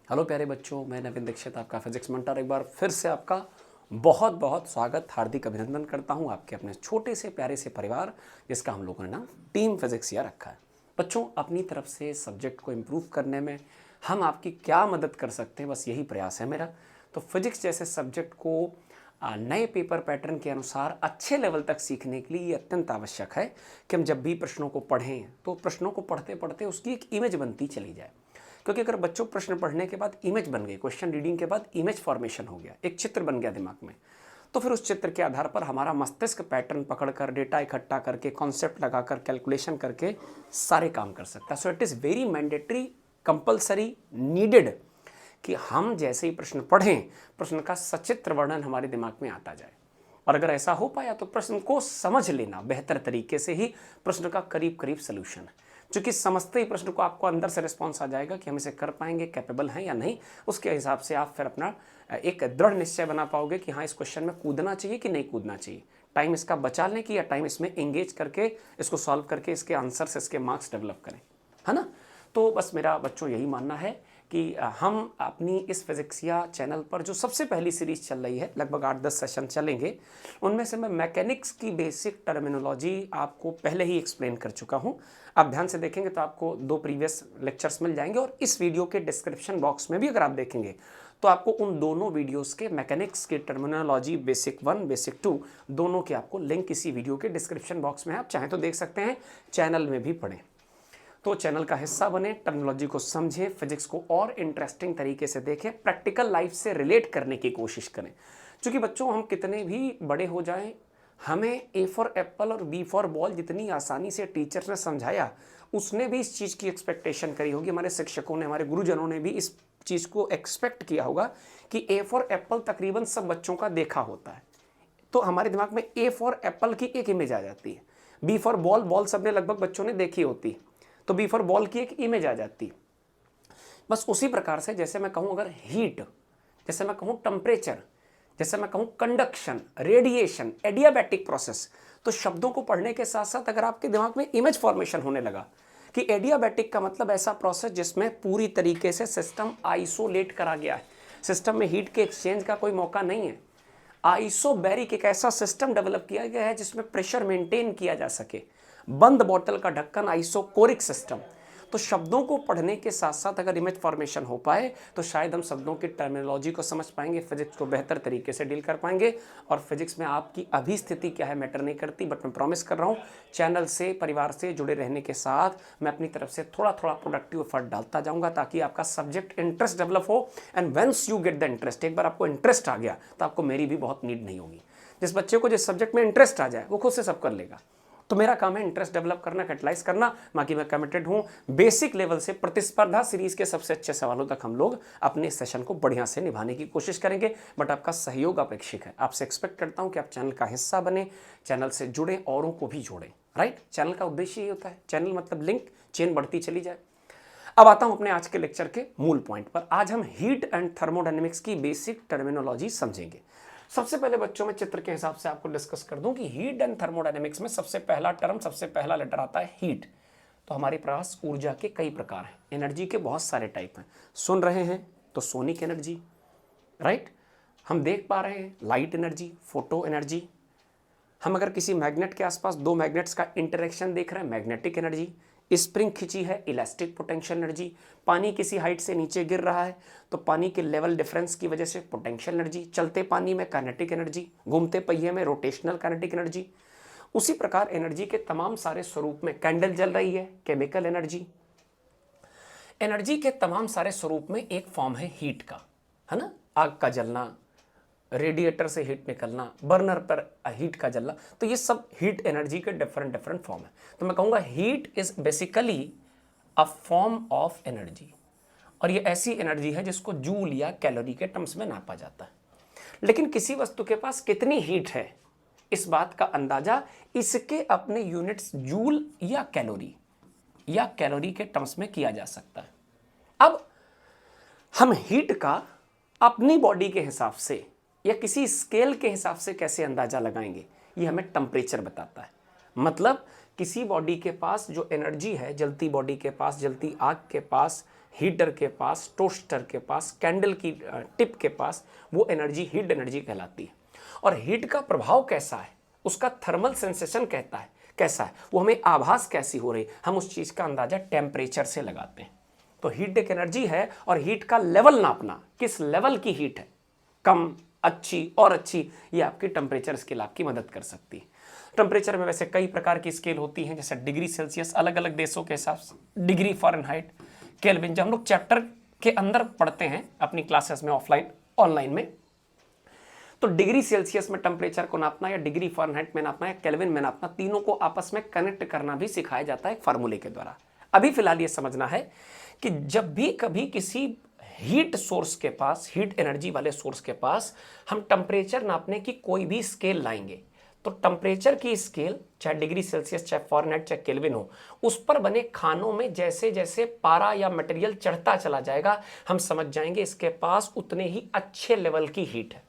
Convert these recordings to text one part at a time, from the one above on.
Hello प्यारे बच्चों, मैं नवीन दीक्षित, आपका फिजिक्स मेंटर। एक बार फिर से आपका बहुत बहुत स्वागत, हार्दिक अभिनंदन करता हूं आपके अपने छोटे से प्यारे से परिवार, जिसका हम लोगों ने नाम टीम फिजिक्स या रखा है। बच्चों, अपनी तरफ से सब्जेक्ट को इम्प्रूव करने में हम आपकी क्या मदद कर सकते हैं, बस यही प्रयास है मेरा। तो फिजिक्स जैसे सब्जेक्ट को नए पेपर पैटर्न के अनुसार अच्छे लेवल तक सीखने के लिए ये अत्यंत आवश्यक है कि हम जब भी प्रश्नों को पढ़ें तो प्रश्नों को पढ़ते पढ़ते उसकी एक इमेज बनती चली जाए। क्योंकि अगर बच्चों प्रश्न पढ़ने के बाद इमेज बन गई, क्वेश्चन रीडिंग के बाद इमेज फॉर्मेशन हो गया, एक चित्र बन गया दिमाग में, तो फिर उस चित्र के आधार पर हमारा मस्तिष्क पैटर्न पकड़कर डेटा इकट्ठा करके कॉन्सेप्ट लगाकर कैलकुलेशन करके सारे काम कर सकता है। So it is very mandatory, compulsory, needed कि हम जैसे ही प्रश्न पढ़ें, प्रश्न का सचित्र वर्णन हमारे दिमाग में आता जाए। और अगर ऐसा हो पाया तो प्रश्न को समझ लेना बेहतर तरीके से ही प्रश्न का करीब करीब सोल्यूशन है। क्योंकि समझते ही प्रश्न को आपको अंदर से रिस्पॉन्स आ जाएगा कि हम इसे कर पाएंगे, कैपेबल हैं या नहीं। उसके हिसाब से आप फिर अपना एक दृढ़ निश्चय बना पाओगे कि हाँ, इस क्वेश्चन में कूदना चाहिए कि नहीं कूदना चाहिए, टाइम इसका बचा लें कि या टाइम इसमें एंगेज करके इसको सॉल्व करके इसके आंसर्स, इसके मार्क्स डेवलप करें, है ना। तो बस मेरा बच्चों यही मानना है कि हम अपनी इस फिजिक्सिया चैनल पर जो सबसे पहली सीरीज चल रही है, लगभग 8-10 सेशन चलेंगे, उनमें से मैं मैकेनिक्स की बेसिक टर्मिनोलॉजी आपको पहले ही एक्सप्लेन कर चुका हूं। आप ध्यान से देखेंगे तो आपको 2 प्रीवियस लेक्चर्स मिल जाएंगे, और इस वीडियो के डिस्क्रिप्शन बॉक्स में भी अगर आप देखेंगे तो आपको उन दोनों वीडियोस के मैकेनिक्स की टर्मिनोलॉजी बेसिक 1, बेसिक 2 दोनों के आपको लिंक इसी वीडियो के डिस्क्रिप्शन बॉक्स में, आप चाहें तो देख सकते हैं, चैनल में भी पढ़ें। तो चैनल का हिस्सा बने, टर्मिनोलॉजी को समझें, फिजिक्स को और इंटरेस्टिंग तरीके से देखें, प्रैक्टिकल लाइफ से रिलेट करने की कोशिश करें। क्योंकि बच्चों, हम कितने भी बड़े हो जाएं, हमें ए फॉर एप्पल और बी फॉर बॉल जितनी आसानी से टीचर ने समझाया, उसने भी इस चीज़ की एक्सपेक्टेशन करी होगी, हमारे शिक्षकों ने, हमारे गुरुजनों ने भी इस चीज़ को एक्सपेक्ट किया होगा कि ए फॉर एप्पल तकरीबन सब बच्चों का देखा होता है। तो हमारे दिमाग में ए फॉर एप्पल की एक इमेज आ जाती है, बी फॉर बॉल, बॉल सबने लगभग बच्चों ने देखी होती है, तो बी फॉर बॉल की एक इमेज आ जाती। बस उसी प्रकार से जैसे मैं कहूं अगर हीट, जैसे मैं कहूं टेम्परेचर, जैसे मैं कहूं कंडक्शन, रेडिएशन, एडियाबैटिक प्रोसेस, तो शब्दों को पढ़ने के साथ साथ अगर आपके दिमाग में इमेज फॉर्मेशन होने लगा कि एडियाबैटिक का मतलब ऐसा प्रोसेस जिसमें पूरी तरीके से सिस्टम आइसोलेट करा गया है, सिस्टम में हीट के एक्सचेंज का कोई मौका नहीं है। आइसोबैरिक एक ऐसा सिस्टम डेवलप किया गया है जिसमें प्रेशर मेंटेन किया जा सके, बंद बोतल का ढक्कन, आइसोकोरिक सिस्टम। तो शब्दों को पढ़ने के साथ साथ अगर इमेज फॉर्मेशन हो पाए तो शायद हम शब्दों की टर्मिनोलॉजी को समझ पाएंगे, फिजिक्स को बेहतर तरीके से डील कर पाएंगे। और फिजिक्स में आपकी अभी स्थिति क्या है मैटर नहीं करती, बट मैं प्रॉमिस कर रहा हूँ चैनल से, परिवार से जुड़े रहने के साथ मैं अपनी तरफ से थोड़ा थोड़ा प्रोडक्टिव एफर्ट डालता जाऊँगा ताकि आपका सब्जेक्ट इंटरेस्ट डेवलप हो। And once you get the interest, एक बार आपको इंटरेस्ट आ गया तो आपको मेरी भी बहुत नीड नहीं होगी। जिस बच्चे को जिस सब्जेक्ट में इंटरेस्ट आ जाए वो खुद से सब कर लेगा। तो मेरा काम है इंटरेस्ट डेवलप करना, कैटलाइज करना। बाकी मैं कमिटेड हूं बेसिक लेवल से प्रतिस्पर्धा सीरीज के सबसे अच्छे सवालों तक हम लोग अपने सेशन को बढ़िया से निभाने की कोशिश करेंगे, बट आपका सहयोग अपेक्षित है। आपसे एक्सपेक्ट करता हूं कि आप चैनल का हिस्सा बने, चैनल से जुड़े, औरों को भी जोड़ें। राइट, चैनल का उद्देश्य ये होता है, चैनल मतलब लिंक, चेन बढ़ती चली जाए। अब आता हूं अपने आज के लेक्चर के मूल पॉइंट पर। आज हम हीट एंड थर्मोडायनेमिक्स की बेसिक टर्मिनोलॉजी समझेंगे। सबसे पहले बच्चों में चित्र के हिसाब से आपको डिस्कस कर दूं कि हीट एंड थर्मोडायनेमिक्स में सबसे पहला टर्म, सबसे पहला लेटर आता है हीट। तो हमारे पास ऊर्जा के कई प्रकार हैं, एनर्जी के बहुत सारे टाइप हैं। सुन रहे हैं तो सोनिक एनर्जी, राइट, हम देख पा रहे हैं लाइट एनर्जी, फोटो एनर्जी, हम अगर किसी मैग्नेट के आसपास दो मैग्नेट्स का इंटरेक्शन देख रहे हैं, मैग्नेटिक एनर्जी, स्प्रिंग खिंची है, इलास्टिक पोटेंशियल एनर्जी, पानी किसी हाइट से नीचे गिर रहा है तो पानी के लेवल डिफरेंस की वजह से पोटेंशियल एनर्जी, चलते पानी में काइनेटिक एनर्जी, घूमते पहिए में रोटेशनल काइनेटिक एनर्जी। उसी प्रकार एनर्जी के तमाम सारे स्वरूप में, कैंडल जल रही है, केमिकल एनर्जी। एनर्जी के तमाम सारे स्वरूप में एक फॉर्म है हीट का, है ना, आग का जलना, रेडिएटर से हीट निकलना, बर्नर पर हीट का जलना, तो ये सब हीट एनर्जी के डिफरेंट डिफरेंट फॉर्म है। तो मैं कहूँगा heat is basically a form of energy, और ये ऐसी एनर्जी है जिसको जूल या कैलोरी के टर्म्स में नापा जाता है। लेकिन किसी वस्तु के पास कितनी हीट है, इस बात का अंदाजा इसके अपने यूनिट्स जूल या कैलोरी के टर्म्स में किया जा सकता है। अब हम हीट का अपनी बॉडी के हिसाब से या किसी स्केल के हिसाब से कैसे अंदाजा लगाएंगे, ये हमें टेम्परेचर बताता है। मतलब किसी बॉडी के पास जो एनर्जी है, जलती बॉडी के पास, जलती आग के पास हीटर के पास, टोस्टर के पास, कैंडल की टिप के पास, वो एनर्जी हीट एनर्जी कहलाती है। और हीट का प्रभाव कैसा है, उसका थर्मल सेंसेशन कहता है कैसा है, वो हमें आभास कैसी हो रही, हम उस चीज़ का अंदाजा टेम्परेचर से लगाते हैं। तो हीट एक एनर्जी है और हीट का लेवल नापना, किस लेवल की हीट है, कम, अच्छी और अच्छी, ये आपकी टेम्परेचर स्केल आपकी मदद कर सकती है। टेम्परेचर में वैसे कई प्रकार की स्केल होती हैं, जैसे डिग्री सेल्सियस अलग अलग देशों के हिसाब से, डिग्री फ़ारेनहाइट, केल्विन, जब हम लोग चैप्टर के अंदर पढ़ते हैं अपनी क्लासेस में, ऑफलाइन ऑनलाइन में, तो डिग्री सेल्सियस में टेम्परेचर को नापना या डिग्री फ़ारेनहाइट में नापना या केल्विन में नापना, तीनों को आपस में कनेक्ट करना भी सिखाया जाता है एक फार्मूले के द्वारा। अभी फिलहाल ये समझना है कि जब भी कभी किसी हीट सोर्स के पास, हीट एनर्जी वाले सोर्स के पास हम टेम्परेचर नापने की कोई भी स्केल लाएंगे, तो टेम्परेचर की स्केल चाहे डिग्री सेल्सियस, चाहे फ़ारेनहाइट, चाहे केल्विन हो, उस पर बने खानों में जैसे जैसे पारा या मटेरियल चढ़ता चला जाएगा, हम समझ जाएंगे इसके पास उतने ही अच्छे लेवल की हीट है।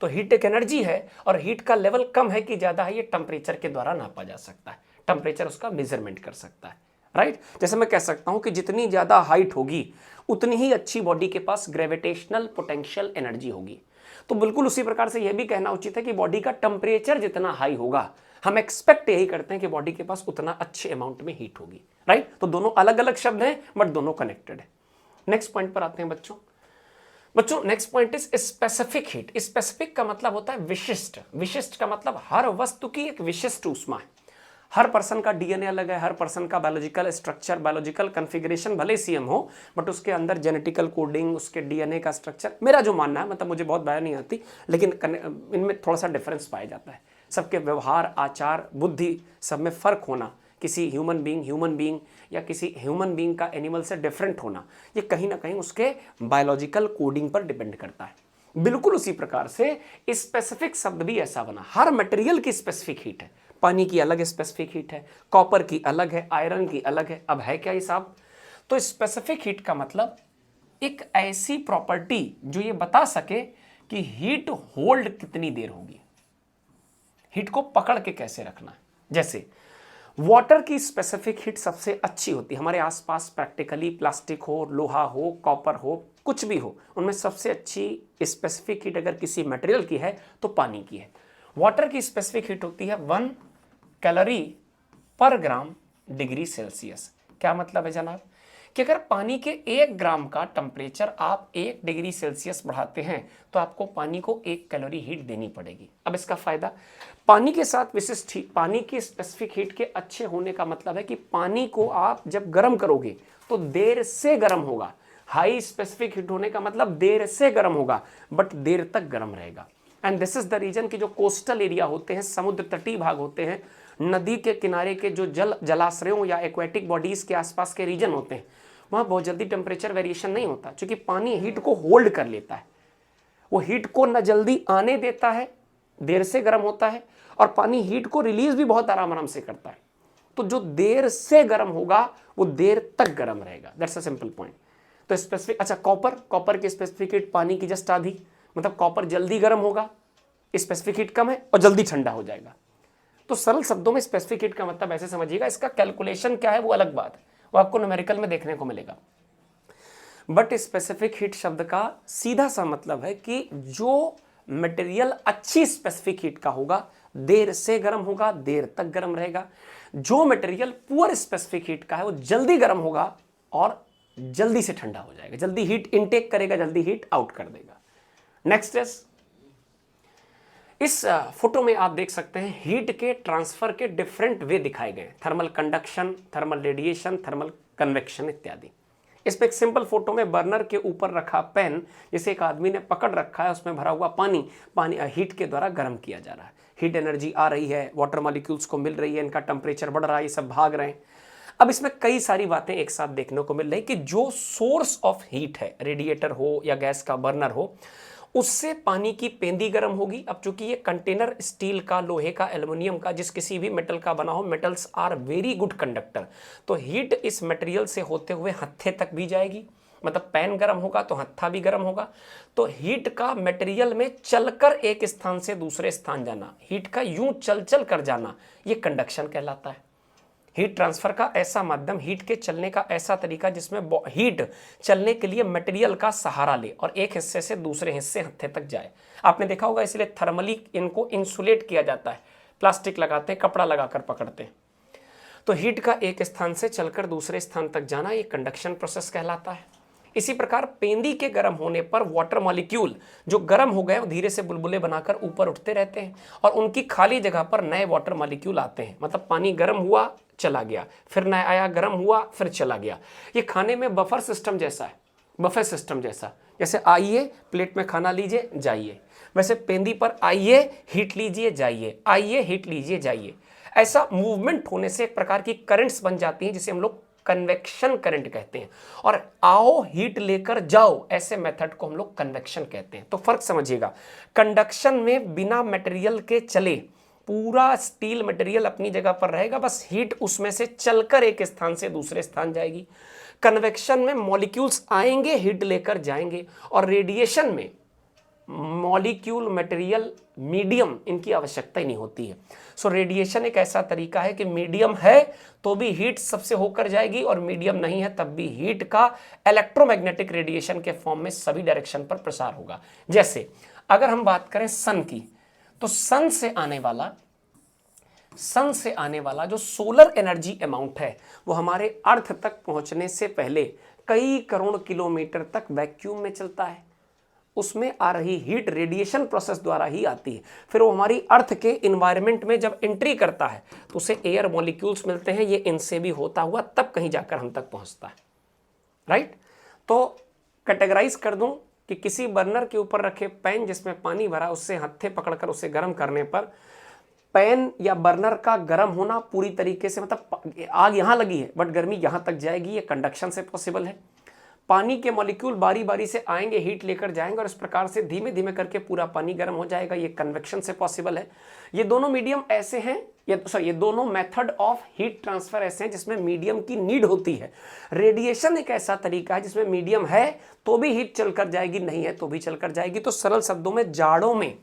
तो हीट एक एनर्जी है और हीट का लेवल कम है कि ज़्यादा है, ये टेम्परेचर के द्वारा नापा जा सकता है। टेम्परेचर उसका मेजरमेंट कर सकता है, राइट। जैसे मैं कह सकता हूं कि जितनी ज़्यादा हाइट होगी उतनी ही अच्छी बॉडी के पास ग्रेविटेशनल पोटेंशियल एनर्जी होगी। तो बिल्कुल उसी प्रकार से यह भी कहना उचित है कि बॉडी का टेम्परेचर जितना हाई होगा, हम एक्सपेक्ट यही करते हैं कि बॉडी के पास उतना अच्छे अमाउंट में हीट होगी, राइट। तो दोनों अलग अलग शब्द हैं बट दोनों कनेक्टेड है। नेक्स्ट पॉइंट पर आते हैं बच्चों next point is specific heat. Specific का मतलब होता है विशिष्ट। विशिष्ट का मतलब हर वस्तु की एक विशिष्ट ऊष्मा है। हर पर्सन का डीएनए अलग है, हर पर्सन का बायोलॉजिकल स्ट्रक्चर, बायोलॉजिकल कॉन्फ़िगरेशन भले सेम हो, बट उसके अंदर जेनेटिकल कोडिंग, उसके डीएनए का स्ट्रक्चर, मेरा जो मानना है, मतलब मुझे बहुत बायो नहीं आती, लेकिन इनमें थोड़ा सा डिफरेंस पाया जाता है। सबके व्यवहार, आचार, बुद्धि, सब में फ़र्क होना, किसी ह्यूमन बीइंग या किसी ह्यूमन बीइंग का एनिमल से डिफरेंट होना, ये कहीं ना कहीं उसके बायोलॉजिकल कोडिंग पर डिपेंड करता है। बिल्कुल उसी प्रकार से स्पेसिफिक शब्द भी ऐसा बना, हर मटेरियल की स्पेसिफिक हीट है। पानी की अलग स्पेसिफिक हीट है, कॉपर की अलग है, आयरन की अलग है। अब है क्या हिसाब? तो स्पेसिफिक हीट का मतलब एक ऐसी प्रॉपर्टी जो ये बता सके कि हीट होल्ड कितनी देर होगी, हीट को पकड़ के कैसे रखना है। जैसे वाटर की स्पेसिफिक हीट सबसे अच्छी होती है हमारे आसपास, प्रैक्टिकली प्लास्टिक हो, लोहा हो, कॉपर हो, कुछ भी हो, उनमें सबसे अच्छी स्पेसिफिक हीट अगर किसी मटेरियल की है तो पानी की है। वाटर की स्पेसिफिक हीट होती है 1 कैलोरी पर ग्राम डिग्री सेल्सियस। क्या मतलब है जनाब? कि अगर पानी के 1 ग्राम का टेम्परेचर आप 1 डिग्री सेल्सियस बढ़ाते हैं तो आपको पानी को 1 कैलोरी हीट देनी पड़ेगी। अब इसका फायदा, पानी के साथ विशिष्ट हीट, पानी की स्पेसिफिक हीट के अच्छे होने का मतलब है कि पानी को आप जब गर्म करोगे तो देर से गर्म होगा। हाई स्पेसिफिक हीट होने का मतलब देर से गर्म होगा बट देर तक गर्म रहेगा। And this is the reason कि जो कोस्टल एरिया होते हैं, समुद्र तटीय भाग होते हैं, नदी के किनारे के जो जलाश्रयों या एक्वेटिक बॉडीज के आसपास के रीजन होते हैं, वहाँ बहुत जल्दी टेम्परेचर वेरिएशन नहीं होता, क्योंकि पानी हीट को होल्ड कर लेता है। वो हीट को न जल्दी आने देता है, देर से गर्म होता है, और पानी हीट को रिलीज भी बहुत आराम से करता है। तो जो देर से गर्म होगा वो देर तक गर्म रहेगा। That's a simple point. तो स्पेसिफिक, अच्छा कॉपर की स्पेसिफिक हीट पानी की जस्ट आधी, मतलब कॉपर जल्दी गर्म होगा, स्पेसिफिक हीट कम है, और जल्दी ठंडा हो जाएगा। तो सरल शब्दों में स्पेसिफिक हीट का मतलब ऐसे समझिएगा। इसका कैलकुलेशन क्या है वो अलग बात है, वो आपको न्यूमेरिकल में देखने को मिलेगा। बट स्पेसिफिक हीट शब्द का सीधा सा मतलब है कि जो मटेरियल अच्छी स्पेसिफिक हीट का होगा, देर से गर्म होगा, देर तक गर्म रहेगा। जो मटेरियल पुअर स्पेसिफिक हीट का है वो जल्दी गर्म होगा और जल्दी से ठंडा हो जाएगा, जल्दी हीट इनटेक करेगा, जल्दी हीट आउट कर देगा। नेक्स्ट इस फोटो में आप देख सकते हैं हीट के ट्रांसफर के डिफरेंट वे दिखाए गए, thermal conduction, thermal radiation, thermal convection इत्यादि। इस पे एक सिंपल फोटो में बर्नर के ऊपर रखा पेन, जिसे एक आदमी ने पकड़ रखा है, उसमें भरा हुआ पानी हीट के द्वारा गर्म किया जा रहा है। हीट एनर्जी आ रही है, वाटर मॉलिक्यूल्स को मिल रही है, इनका टेम्परेचर बढ़ रहा है, ये सब भाग रहे हैं। अब इसमें कई सारी बातें एक साथ देखने को मिल रही कि जो सोर्स ऑफ हीट है, रेडिएटर हो या गैस का बर्नर हो, उससे पानी की पेंदी गर्म होगी। अब चूंकि ये कंटेनर स्टील का, लोहे का, एल्युमिनियम का, जिस किसी भी मेटल का बना हो, metals are very good conductor, तो हीट इस मटेरियल से होते हुए हत्थे तक भी जाएगी। मतलब पैन गर्म होगा तो हत्था भी गर्म होगा। तो हीट का मटेरियल में चलकर एक स्थान से दूसरे स्थान जाना, हीट का यूं चल कर जाना, ये कंडक्शन कहलाता है। हीट ट्रांसफर का ऐसा माध्यम, हीट के चलने का ऐसा तरीका जिसमें हीट चलने के लिए मटेरियल का सहारा ले और एक हिस्से से दूसरे हिस्से हत्थे तक जाए। आपने देखा होगा, इसलिए थर्मली इनको इंसुलेट किया जाता है, प्लास्टिक लगाते हैं, कपड़ा लगाकर पकड़ते हैं। तो हीट का एक स्थान से चलकर दूसरे स्थान तक जाना, ये कंडक्शन प्रोसेस कहलाता है। इसी प्रकार पेंदी के गर्म होने पर वाटर मॉलिक्यूल जो गर्म हो गए धीरे से बुलबुले बनाकर ऊपर उठते रहते हैं और उनकी खाली जगह पर नए वाटर मॉलिक्यूल आते हैं। मतलब पानी गर्म हुआ चला गया, फिर नया आया, गर्म हुआ फिर चला गया। ये खाने में बफर सिस्टम जैसा है, बफे सिस्टम जैसा, जैसे आइए प्लेट में खाना लीजिए जाइए, वैसे पेंदी पर आइए हीट लीजिए जाइए, आइए हीट लीजिए जाइए। ऐसा मूवमेंट होने से एक प्रकार की करंट्स बन जाती हैं जिसे हम लोग कन्वेक्शन करंट कहते हैं। और आओ हीट लेकर जाओ, ऐसे मेथड को हम लोग कन्वेक्शन कहते हैं। तो फर्क समझिएगा, कंडक्शन में बिना मटेरियल के चले पूरा स्टील मटेरियल अपनी जगह पर रहेगा, बस हीट उसमें से चलकर एक स्थान से दूसरे स्थान जाएगी। कन्वेक्शन में मॉलिक्यूल्स आएंगे हीट लेकर जाएंगे, और रेडिएशन में मॉलिक्यूल, मटेरियल, मीडियम, इनकी आवश्यकता ही नहीं होती है। सो रेडिएशन एक ऐसा तरीका है कि मीडियम है तो भी हीट सबसे होकर जाएगी, और मीडियम नहीं है तब भी हीट का इलेक्ट्रोमैग्नेटिक रेडिएशन के फॉर्म में सभी डायरेक्शन पर प्रसार होगा। जैसे अगर हम बात करें सन की, तो सन से आने वाला जो सोलर एनर्जी अमाउंट है वो हमारे अर्थ तक पहुंचने से पहले कई करोड़ किलोमीटर तक वैक्यूम में चलता है। उसमें आ रही हीट रेडिएशन प्रोसेस द्वारा ही आती है। फिर वो हमारी अर्थ के इन्वायरमेंट में जब एंट्री करता है तो उसे एयर मॉलिक्यूल्स मिलते हैं, ये इनसे भी होता हुआ तब कहीं जाकर हम तक पहुंचता है। राइट? तो कैटेगराइज कर दूं कि किसी बर्नर के ऊपर रखे पैन जिसमें पानी भरा, उससे हत्थे पकड़कर उसे गर्म करने पर पैन या बर्नर का गर्म होना पूरी तरीके से, मतलब आग यहां लगी है बट गर्मी यहां तक जाएगी, ये कंडक्शन से पॉसिबल है। पानी के मॉलिक्यूल बारी बारी से आएंगे, हीट लेकर जाएंगे और इस प्रकार से धीमे धीमे करके पूरा पानी गर्म हो जाएगा, ये कन्वेक्शन से पॉसिबल है। ये दोनों मीडियम ऐसे हैं, ये दोनों मेथड ऑफ हीट ट्रांसफर ऐसे हैं जिसमें मीडियम की नीड होती है। रेडिएशन एक ऐसा तरीका है जिसमें मीडियम है तो भी हीट चलकर जाएगी, नहीं है तो भी चलकर जाएगी। तो सरल शब्दों में जाड़ों में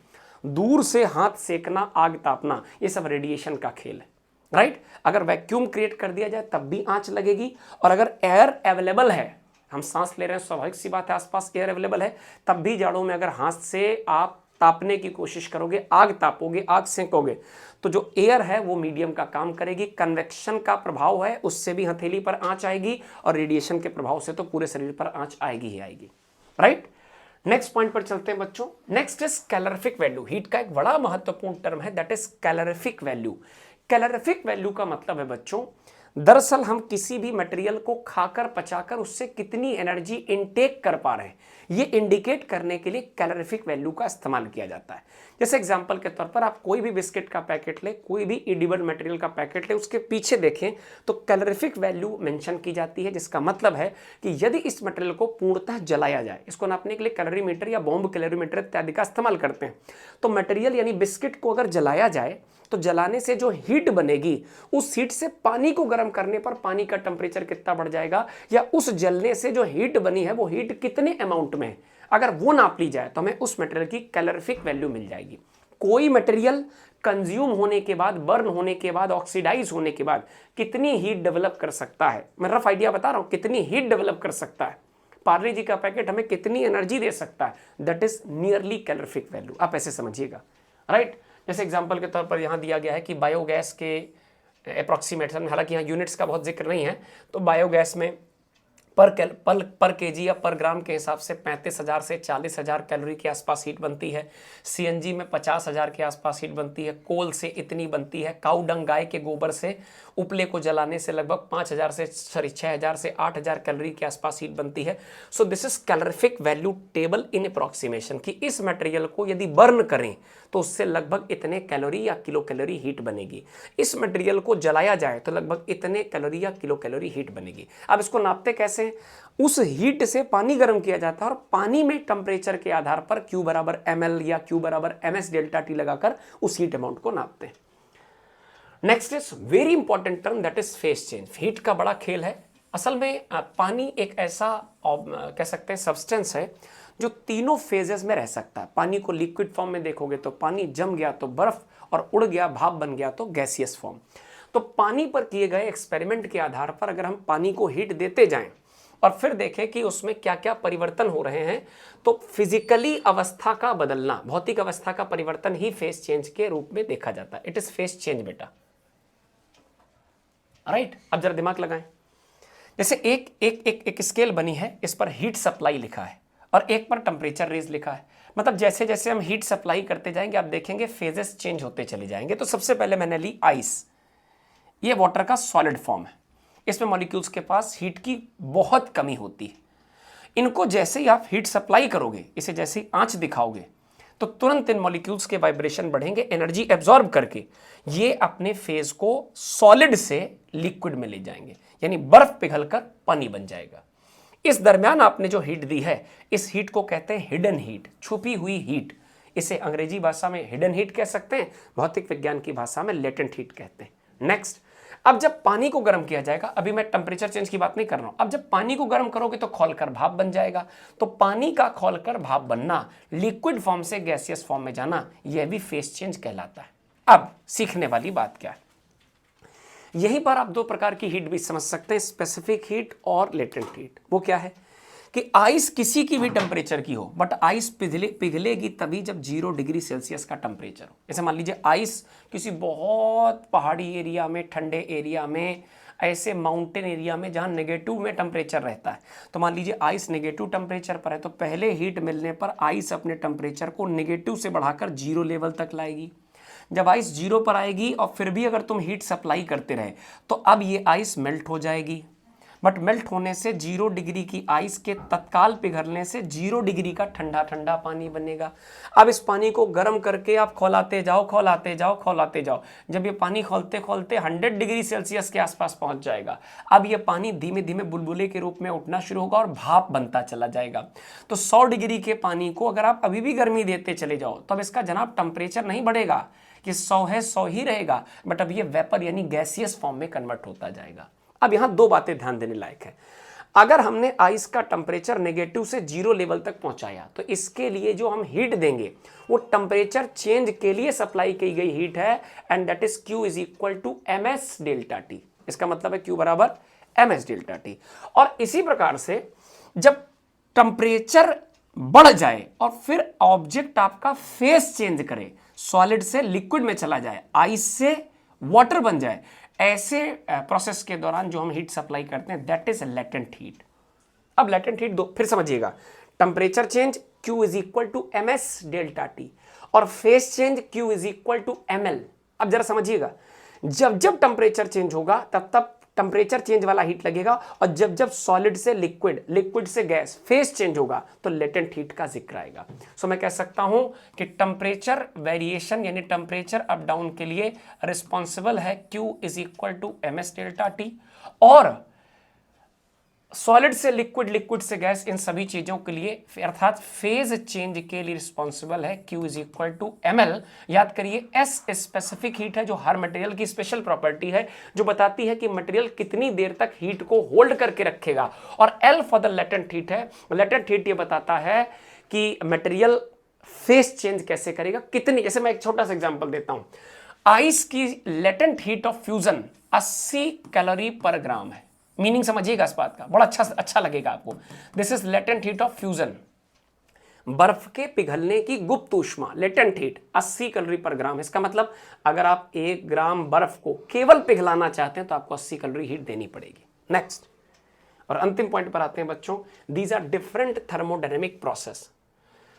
दूर से हाथ सेकना, आग तापना, ये सब रेडिएशन का खेल है। राइट? अगर वैक्यूम क्रिएट कर दिया जाए तब भी आंच लगेगी, और अगर एयर अवेलेबल है, हम सांस ले रहे हैं, स्वाभाविक सी बात है आसपास एयर अवेलेबल है, तब भी जाड़ों में अगर हाथ से आप तापने की कोशिश करोगे, आग तापोगे, आग सेंकोगे, तो जो एयर है वो मीडियम का काम करेगी। कन्वेक्शन का प्रभाव है, उससे भी हथेली पर आंच आएगी, और रेडिएशन के प्रभाव से तो पूरे शरीर पर आंच आएगी ही आएगी। राइट? नेक्स्ट पॉइंट पर चलते हैं बच्चों। Next is calorific value. Heat का एक बड़ा महत्वपूर्ण टर्म है, that is calorific value. Calorific value का मतलब है बच्चों, दरअसल हम किसी भी मटेरियल को खाकर पचाकर उससे कितनी एनर्जी इनटेक कर पा रहे हैं, ये इंडिकेट करने के लिए कैलोरीफिक वैल्यू का इस्तेमाल किया जाता है। जैसे एग्जांपल के तौर पर आप कोई भी बिस्किट का पैकेट ले, कोई भी एडिबल मटेरियल का पैकेट ले, उसके पीछे देखें तो कैलोरीफिक वैल्यू मेंशन की जाती है, जिसका मतलब है कि यदि इस मटेरियल को पूर्णतः जलाया जाए, इसको नापने के लिए कैलोरीमीटर या बॉम्ब कैलोरीमीटर इत्यादि का इस्तेमाल करते हैं, तो मटेरियल यानी बिस्किट को अगर जलाया जाए तो जलाने से जो हीट बनेगी, उस हीट से पानी को गर्म करने पर पानी का टेम्परेचर कितना बढ़ जाएगा, या उस जलने से जो हीट बनी है वो हीट कितने अमाउंट में है, अगर वो नाप ली जाए तो हमें उस मटेरियल की कैलोरीफिक वैल्यू मिल जाएगी। कोई मटेरियल कंज्यूम होने के बाद, बर्न होने के बाद, ऑक्सीडाइज होने के बाद कितनी हीट डेवलप कर सकता है, मैं रफ आइडिया बता रहा हूं, कितनी हीट डेवलप कर सकता है, पार्ले जी का पैकेट हमें कितनी एनर्जी दे सकता है, that is nearly calorific value. आप ऐसे समझिएगा। राइट? जैसे एग्जांपल के तौर पर यहाँ दिया गया है कि बायोगैस के अप्रॉक्सीमेशन, हालांकि यहाँ यूनिट्स का बहुत जिक्र नहीं है, तो बायोगैस में पर केजी या पर ग्राम के हिसाब से 35,000 से 40,000 कैलोरी के आसपास हीट बनती है। सीएनजी में 50,000 के आसपास हीट बनती है। कोल से इतनी बनती है। काऊ डंग, गाय के गोबर से उपले को जलाने से लगभग 6,000 से 8,000 कैलोरी के आसपास हीट बनती है। So this is calorific value table in approximation, कि इस मटेरियल को यदि बर्न करें तो उससे लगभग इतने कैलोरी या किलो कैलोरी हीट बनेगी, इस मटेरियल को जलाया जाए तो लगभग इतने कैलोरी या किलो कैलोरी हीट बनेगी। अब इसको नापते कैसे? उस हीट से पानी गर्म किया जाता है और पानी में टेम्परेचर के आधार पर Q बराबर ml या Q बराबर ms डेल्टा टी लगाकर उस हीट अमाउंट को नापते हैं। Next is very important term, that is phase change. Heat का बड़ा खेल है। असल में पानी एक ऐसा कह सकते हैं सब्सटेंस है जो तीनों फेजेस में रह सकता है। पानी को लिक्विड फॉर्म में देखोगे तो पानी जम गया तो बर्फ, और उड़ गया भाप बन गया तो गैसियस फॉर्म। तो पानी पर किए गए एक्सपेरिमेंट के आधार पर अगर हम पानी को हीट देते जाएं और फिर देखें कि उसमें क्या क्या परिवर्तन हो रहे हैं, तो फिजिकली अवस्था का बदलना, भौतिक अवस्था का परिवर्तन ही फेस चेंज के रूप में देखा जाता है। इट इज फेस चेंज बेटा, राइट। अब जरा दिमाग लगाएं, जैसे एक स्केल बनी है, इस पर हीट सप्लाई लिखा है और एक पर टेम्परेचर रेज लिखा है। मतलब जैसे जैसे हम हीट सप्लाई करते जाएंगे आप देखेंगे फेजेस चेंज होते चले जाएंगे। तो सबसे पहले मैंने ली आइस, ये वाटर का सॉलिड फॉर्म है, इसमें मॉलिक्यूल्स के पास हीट की बहुत कमी होती है। इनको जैसे ही आप हीट सप्लाई करोगे, इसे जैसे ही आंच दिखाओगे, तो तुरंत इन मॉलिक्यूल्स के वाइब्रेशन बढ़ेंगे, एनर्जी एब्जॉर्ब करके ये अपने फेज को सॉलिड से लिक्विड में ले जाएंगे, यानी बर्फ पिघलकर पानी बन जाएगा। इस दरमियान आपने जो हीट दी है, इस हीट को कहते हैं हिडन हीट, छुपी हुई हीट। इसे अंग्रेजी भाषा में हिडन हीट कह सकते हैं, भौतिक विज्ञान की भाषा में लेटेंट हीट कहते हैं। नेक्स्ट, अब जब पानी को गर्म किया जाएगा, अभी मैं टेम्परेचर चेंज की बात नहीं कर रहा हूं, अब जब पानी को गर्म करोगे तो खौलकर भाप बन जाएगा। तो पानी का खौलकर भाप बनना, लिक्विड फॉर्म से गैसियस फॉर्म में जाना, यह भी फेस चेंज कहलाता है। अब सीखने वाली बात क्या है, यहीं पर आप दो प्रकार की हीट भी समझ सकते हैं, स्पेसिफिक हीट और लेटेंट हीट। वो क्या है कि आइस किसी की भी टेम्परेचर की हो, बट आइस पिघलेगी तभी जब 0 डिग्री सेल्सियस का टेम्परेचर हो। जैसे मान लीजिए आइस किसी बहुत पहाड़ी एरिया में, ठंडे एरिया में, ऐसे माउंटेन एरिया में जहां नेगेटिव में टेम्परेचर रहता है, तो मान लीजिए आइस नेगेटिव टेम्परेचर पर है, तो पहले हीट मिलने पर आइस अपने टेम्परेचर को नेगेटिव से बढ़ाकर 0 लेवल तक लाएगी। जब आइस 0 पर आएगी और फिर भी अगर तुम हीट सप्लाई करते रहे, तो अब ये आइस मेल्ट हो जाएगी। बट मेल्ट होने से 0 डिग्री की आइस के तत्काल पिघलने से 0 डिग्री का ठंडा ठंडा पानी बनेगा। अब इस पानी को गर्म करके आप खौलाते जाओ, खौलाते जाओ, खौलाते जाओ, जब ये पानी खौलते खौलते 100 डिग्री सेल्सियस के आसपास पहुंच जाएगा, अब ये पानी धीमे धीमे बुलबुले के रूप में उठना शुरू होगा और भाप बनता चला जाएगा। तो 100 डिग्री के पानी को अगर आप अभी भी गर्मी देते चले जाओ, तो अब इसका जनाब टेम्परेचर नहीं बढ़ेगा कि 100 है 100 ही रहेगा, बट अब ये वेपर यानी गैसियस फॉर्म में कन्वर्ट होता जाएगा। अब यहां दो बातें ध्यान देने लायक है। अगर हमने आइस का टेम्परेचर नेगेटिव से 0 लेवल तक पहुंचाया, तो इसके लिए जो हम हीट देंगे वो टेम्परेचर चेंज के लिए सप्लाई की गई हीट है, and that is Q is equal to ms delta T. इसका मतलब है Q बराबर ms डेल्टा टी। और इसी प्रकार से जब टेम्परेचर बढ़ जाए और फिर ऑब्जेक्ट आपका फेस चेंज करे, सॉलिड से लिक्विड में चला जाए, आइस से वाटर बन जाए, ऐसे प्रोसेस के दौरान जो हम हीट सप्लाई करते हैं, दैट इज लेटेंट हीट। अब लेटेंट हीट दो फिर समझिएगा, temperature change Q is equal to ms delta T और phase change Q is equal to ml। अब जरा समझिएगा, जब जब टेम्परेचर चेंज होगा तब तब टेम्परेचर चेंज वाला हीट लगेगा, और जब जब सॉलिड से लिक्विड, लिक्विड से गैस, फेस चेंज होगा तो लेटेंट हीट का जिक्र आएगा। सो मैं कह सकता हूं कि टेम्परेचर वेरिएशन यानी टेम्परेचर अप डाउन के लिए रिस्पॉन्सिबल है Q is equal to ms delta T, और सॉलिड से लिक्विड, लिक्विड से गैस, इन सभी चीजों के लिए अर्थात फेज चेंज के लिए रिस्पॉन्सिबल है Q is equal to ml। याद करिए, S स्पेसिफिक हीट है जो हर मटेरियल की स्पेशल प्रॉपर्टी है, जो बताती है कि मटेरियल कितनी देर तक हीट को होल्ड करके रखेगा, और L for the latent heat है। लेटेंट हीट ये बताता है कि मटेरियल फेस चेंज कैसे करेगा, कितनी। जैसे मैं एक छोटा सा एग्जांपल देता हूं, आइस की latent heat of fusion 80 calorie पर ग्राम है। मीनिंग समझिएगा इस बात का, बड़ा अच्छा लगेगा आपको। This is latent heat of fusion, बर्फ के पिघलने की गुप्त ऊष्मा, लेटेंट हीट 80 कैलोरी पर ग्राम। इसका मतलब अगर आप 1 ग्राम बर्फ को केवल पिघलाना चाहते हैं तो आपको 80 कैलोरी हीट देनी पड़ेगी। नेक्स्ट और अंतिम पॉइंट पर आते हैं बच्चों, these are different thermodynamic process.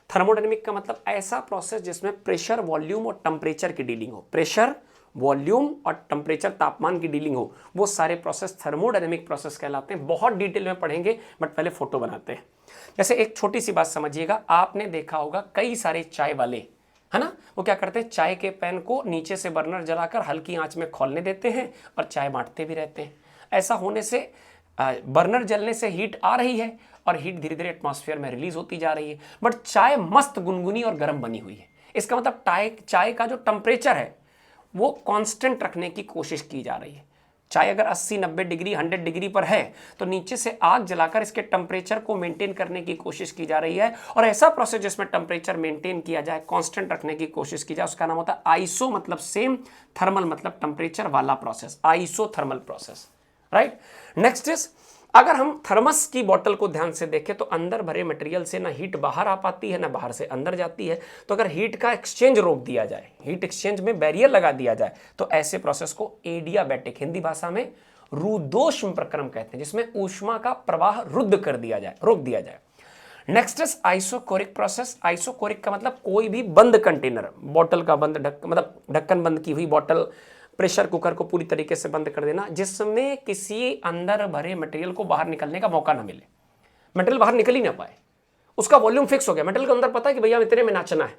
Thermodynamic का मतलब ऐसा प्रोसेस जिसमें प्रेशर, वॉल्यूम और टेम्परेचर की डीलिंग हो। प्रेशर, वॉल्यूम और टेम्परेचर, तापमान की डीलिंग हो, वो सारे प्रोसेस थर्मोडायनेमिक प्रोसेस कहलाते हैं। बहुत डिटेल में पढ़ेंगे, बट पहले फोटो बनाते हैं। जैसे एक छोटी सी बात समझिएगा, आपने देखा होगा कई सारे चाय वाले, है ना, वो क्या करते हैं, चाय के पैन को नीचे से बर्नर जलाकर हल्की आंच में खौलने देते हैं और चाय बांटते भी रहते हैं। ऐसा होने से बर्नर जलने से हीट आ रही है और हीट धीरे धीरे एटमॉस्फेयर में रिलीज होती जा रही है, बट चाय मस्त गुनगुनी और गर्म बनी हुई है। इसका मतलब चाय का जो टेम्परेचर है वो कांस्टेंट रखने की कोशिश की जा रही है। चाहे अगर 80-90 डिग्री 100 डिग्री पर है तो नीचे से आग जलाकर इसके टेम्परेचर को मेंटेन करने की कोशिश की जा रही है। और ऐसा प्रोसेस जिसमें टेम्परेचर मेंटेन किया जाए, कांस्टेंट रखने की कोशिश की जाए, उसका नाम होता है आइसो मतलब सेम, थर्मल मतलब टेम्परेचर वाला process, isothermal process, right. Next is, अगर हम थर्मस की बोतल को ध्यान से देखें तो अंदर भरे मटेरियल से ना हीट बाहर आ पाती है ना बाहर से अंदर जाती है। तो अगर हीट का एक्सचेंज रोक दिया जाए, हीट एक्सचेंज में बैरियर लगा दिया जाए, तो ऐसे प्रोसेस को एडियाबैटिक, हिंदी भाषा में रुद्धोष्म प्रक्रम कहते हैं, जिसमें ऊष्मा का प्रवाह रुद्ध कर दिया जाए, रोक दिया जाए। Next is isochoric process. Isochoric का मतलब कोई भी बंद कंटेनर, बोतल का बंद मतलब ढक्कन बंद की हुई बोतल, प्रेशर कुकर को पूरी तरीके से बंद कर देना, जिसमें किसी अंदर भरे मटेरियल को बाहर निकलने का मौका ना मिले, मटेरियल बाहर निकल ही ना पाए, उसका वॉल्यूम फिक्स हो गया, मटेरियल को अंदर पता है कि भैया इतने में नाचना है,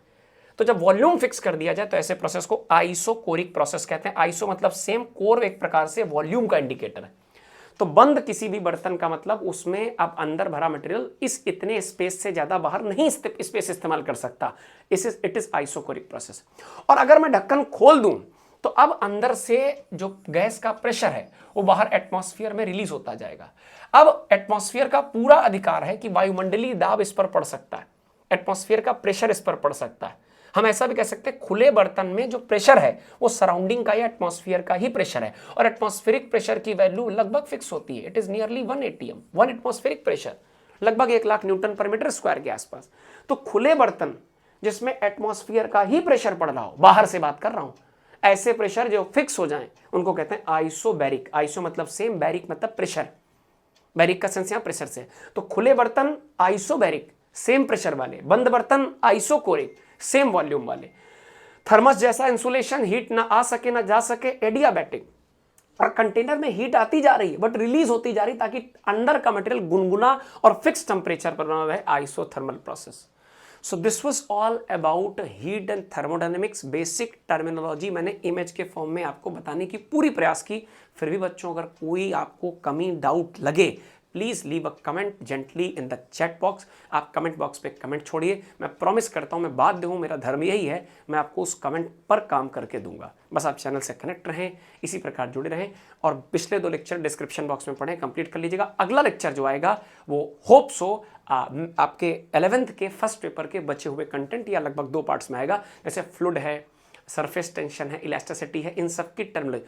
तो जब वॉल्यूम फिक्स कर दिया जाए तो ऐसे प्रोसेस को आइसोकोरिक प्रोसेस कहते हैं। आइसो मतलब सेम, कोर एक प्रकार से वॉल्यूम का इंडिकेटर है। तो बंद किसी भी बर्तन का मतलब उसमें अब अंदर भरा मटेरियल इस इतने स्पेस से ज्यादा बाहर नहीं स्पेस इस्तेमाल कर सकता, इट इज आइसोकोरिक प्रोसेस। और अगर मैं ढक्कन खोल दूं तो अब अंदर से जो गैस का प्रेशर है वो बाहर एटमॉस्फेयर में रिलीज होता जाएगा। अब एटमॉस्फेयर का पूरा अधिकार है कि वायुमंडलीय दाब इस पर पड़ सकता है, एटमॉस्फेयर का प्रेशर इस पर पड़ सकता है। हम ऐसा भी कह सकते हैं खुले बर्तन में जो प्रेशर है वो सराउंडिंग का या एटमॉस्फेयर का ही प्रेशर है, और एटमॉस्फेरिक प्रेशर की वैल्यू लगभग फिक्स होती है, it is nearly 1 atm, 1 atmospheric pressure लगभग 1 लाख न्यूटन पर मीटर स्क्वायर के आसपास। तो खुले बर्तन जिसमें एटमॉस्फेयर का ही प्रेशर पड़ रहा हो, बाहर से बात कर रहा हूं, ऐसे प्रेशर जो फिक्स हो जाएं उनको कहते हैं आइसोबैरिक। आइसो मतलब सेम, बैरिक मतलब प्रेशर, बैरिक का सेंस यहां प्रेशर से। तो खुले बर्तन आइसोबैरिक सेम प्रेशर वाले, बंद बर्तन आइसोकोरिक सेम वॉल्यूम वाले। थर्मस जैसा इंसुलेशन, हीट ना आ सके ना जा सके, एडियाबैटिक। और कंटेनर में हीट आती जा रही है बट रिलीज होती जा रही ताकि अंदर का मटेरियल गुनगुना और फिक्स टेंपरेचर पर बना रहे, isothermal process. So this was all about heat and thermodynamics, basic terminology मैंने इमेज के फॉर्म में आपको बताने की पूरी प्रयास की। फिर भी बच्चों अगर कोई आपको कमी डाउट लगे, please leave a comment gently in the chat box. आप कमेंट बॉक्स पे कमेंट छोड़िए, मैं प्रॉमिस करता हूँ, मैं बाध्य हूँ, मेरा धर्म यही है, मैं आपको उस कमेंट पर काम करके दूंगा। बस आप चैनल से कनेक्ट रहें, इसी प्रकार जुड़े रहें, और पिछले 2 लेक्चर डिस्क्रिप्शन बॉक्स में पढ़ें, कंप्लीट कर लीजिएगा। अगला लेक्चर जो आएगा वो होप सो आपके 11th के फर्स्ट पेपर के बचे हुए कंटेंट या लगभग 2 पार्ट्स में आएगा, जैसे फ्लूइड है, सरफेस टेंशन है, इलास्टिसिटी है, इन सब की टर्मिनोलॉजी,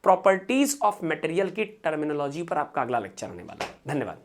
प्रॉपर्टीज ऑफ मटेरियल की टर्मिनोलॉजी पर आपका अगला लेक्चर आने वाला है। धन्यवाद।